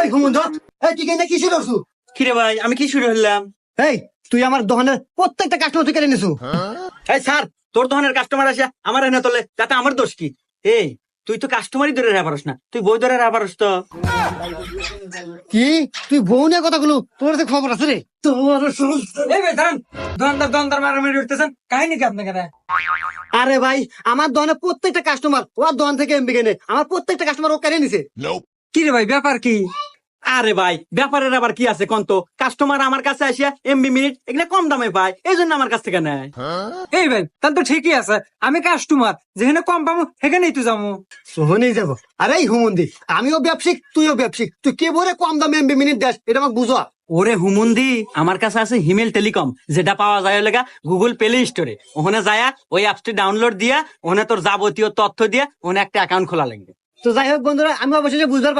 এই হুমন্ত, এই তুই কেন কি শুরু করছু? কিরে ভাই আমি কি শুরু হলাম? এই তুই আমার দোকানের প্রত্যেকটা কাস্টমার তুই কেড়ে নিছু। এই স্যার, তোর দোকানের কাস্টমার আসে আমার এনে তোলে, তাতে আমার দোষ কি? এই তুই তো কাস্টমারই ধরে রাখা পারস না, তুই বই ধরে রাখা পারস তো? কি তুই বউ নিয়ে কথাগুলো তোর কাছে খবর আছে রে? তোর এই ভাই দাঁড়ান, দোকানদার মারামারি উঠতেছেন, কাহিনী কি আপনার কাছে? আরে ভাই, আমার দোকানের প্রত্যেকটা কাস্টমার ওর দোকান থেকে এমবি কেনে, আমার প্রত্যেকটা কাস্টমার ও কেড়ে নিছে। কি রে ভাই, ব্যাপার কি? আরে ভাই, ব্যাপারের আবার কি আছে কোন তো? কাস্টমার আমার কাছে আসিয়া এমবি মিনিট এগুলা কম দামে পায়, এই জন্য আমার কাছ থেকে নেয়। এই ভাই তাহলে তো ঠিকই আছে, আমি কাস্টমার, যেখানে কম পাবো সেখানেই তো যাবো। সোহনেই যাবো। আরে এই হুমন্দি, আমিও ব্যবসায়িক তুইও ব্যবসায়িক, তুই কে বলে কম দামে এমবি মিনিট দেশ এটা আমাকে বুঝো। ওরে হুমুন্দি, আমার কাছে আছে হিমেল টেলিকম, যেটা পাওয়া যায় লেগা গুগল প্লে স্টোরে। ওখানে যায়া ওই অ্যাপসটি ডাউনলোড দিয়া ওখানে তোর যাবতীয় তথ্য দিয়া ওখানে একটা অ্যাকাউন্ট খোলা লাগবে। তো যাই হোক বন্ধুরা, আমি অবশ্যই বুঝতে পারছি।